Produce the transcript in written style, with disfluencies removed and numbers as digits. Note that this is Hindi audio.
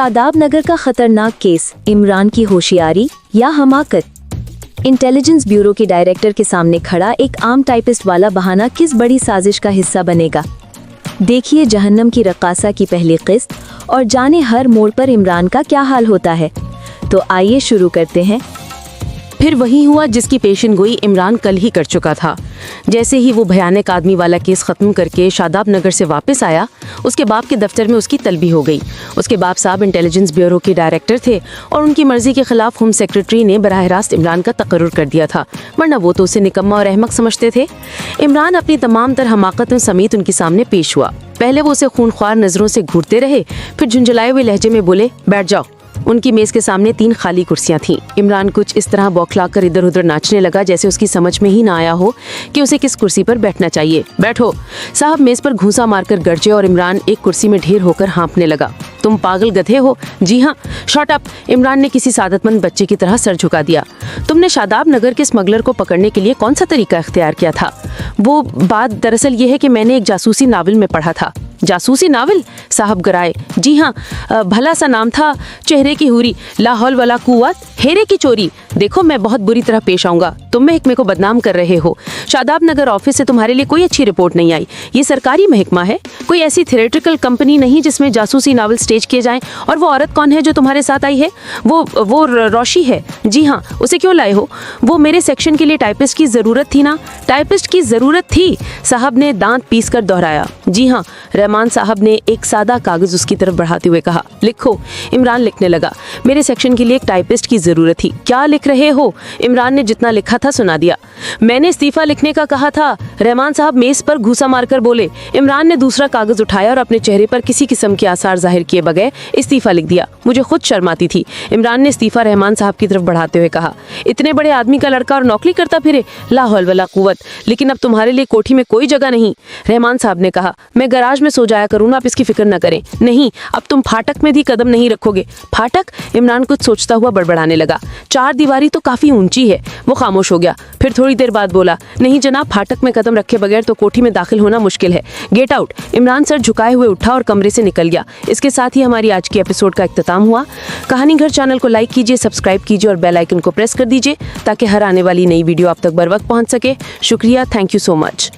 शादाब नगर का खतरनाक केस, इमरान की होशियारी या हमाकत। इंटेलिजेंस ब्यूरो के डायरेक्टर के सामने खड़ा एक आम टाइपिस्ट वाला बहाना किस बड़ी साजिश का हिस्सा बनेगा। देखिए जहन्नम की रक्कासा की पहली किस्त और जाने हर मोड़ पर इमरान का क्या हाल होता है। तो आइए शुरू करते हैं। फिर वही हुआ जिसकी पेशन गोई इमरान कल ही कर चुका था। जैसे ही वो भयानक आदमी वाला केस ख़त्म करके शादाब नगर से वापस आया, उसके बाप के दफ्तर में उसकी तलबी हो गई। उसके बाप साहब इंटेलिजेंस ब्यूरो के डायरेक्टर थे और उनकी मर्जी के खिलाफ होम सेक्रेटरी ने बराह रास्त इमरान का तकर्रुर कर दिया था, वरना वो तो उसे निकम्मा और अहमक समझते थे। इमरान अपनी तमाम तर हमाकतों समेत उनके सामने पेश हुआ। पहले वो उसे खूनख्वार नज़रों से घूरते रहे, फिर झुंझलाए हुए लहजे में बोले, बैठ जाओ। उनकी मेज के सामने 3 खाली कुर्सियां थीं। इमरान कुछ इस तरह बौखलाकर इधर उधर नाचने लगा जैसे उसकी समझ में ही ना आया हो कि उसे किस कुर्सी पर बैठना चाहिए। बैठो। साहब मेज पर घूंसा मारकर गरजे और इमरान एक कुर्सी में ढेर होकर हाँफने लगा। तुम पागल गधे हो? जी हाँ। Shut up. इमरान ने किसी सादतमंद बच्चे की तरह सर झुका दिया। तुमने शादाब नगर के स्मगलर को पकड़ने के लिए कौन सा तरीका इख्तियार किया था? वो बात दरअसल ये है कि मैंने एक जासूसी नावल में पढ़ा था। जासूसी नावल? साहब गराए। जी हाँ, भला सा नाम था, चेहरे की हुरी, ला हौल वला कुव्वत, हेरे की चोरी। देखो मैं बहुत बुरी तरह पेश आऊंगा। तुम महकमे को बदनाम कर रहे हो। शादाब नगर ऑफिस से तुम्हारे लिए कोई अच्छी रिपोर्ट नहीं आई। ये सरकारी महकमा है, कोई ऐसी थिएट्रिकल कंपनी नहीं जिसमें जासूसी नावल स्टेज किए जाएं। और वो औरत कौन है जो तुम्हारे साथ आई है? वो रोशी है। जी हाँ। उसे क्यों लाए हो? वो मेरे सेक्शन के लिए टाइपिस्ट की जरूरत थी ना। टाइपिस्ट की जरूरत थी? साहब ने दांत पीस कर दोहराया। जी हाँ। रहमान साहब ने एक सादा कागज उसकी तरफ बढ़ाते हुए कहा, लिखो। इमरान लिखने लगा। मेरे सेक्शन के लिए एक टाइपिस्ट की जरूरत थी। क्या लिख रहे हो? इमरान ने जितना लिखा था सुना दिया। मैंने इस्तीफा लिखने का कहा था। रहमान साहब मेज पर घूसा मारकर बोले। इमरान ने दूसरा कागज उठाया और अपने चेहरे पर किसी किस्म के आसार जाहिर किए बगैर इस्तीफा लिख दिया। मुझे खुद शर्म आती थी। इमरान ने इस्तीफा रहमान साहब की तरफ बढ़ाते हुए कहा, इतने बड़े आदमी का लड़का और नौकरी करता फिरे, ला हौल वला कुव्वत। लेकिन अब तुम्हारे लिए कोठी में कोई जगह नहीं। रहमान साहब ने कहा, मैं गराज में सो जाया करूँ, आप इसकी फिक्र न करें। नहीं, अब तुम फाटक में भी कदम नहीं रखोगे। फाटक? इमरान कुछ सोचता हुआ बड़बड़ाने लगा। 4 दीवारी तो काफी ऊंची है। वो खामोश हो गया, फिर थोड़ी देर बाद बोला, नहीं जनाब, फाटक में कदम रखे बगैर तो कोठी में दाखिल होना मुश्किल है। Get out. इमरान सर झुकाए हुए उठा और कमरे से निकल गया। इसके साथ ही हमारी आज की एपिसोड का इख्तिताम हुआ। कहानी घर चैनल को लाइक कीजिए, सब्सक्राइब कीजिए और बेल आइकन को प्रेस कर दीजिए ताकि हर आने वाली नई वीडियो आप तक बर वक्त पहुंच सके। शुक्रिया। Thank you so much.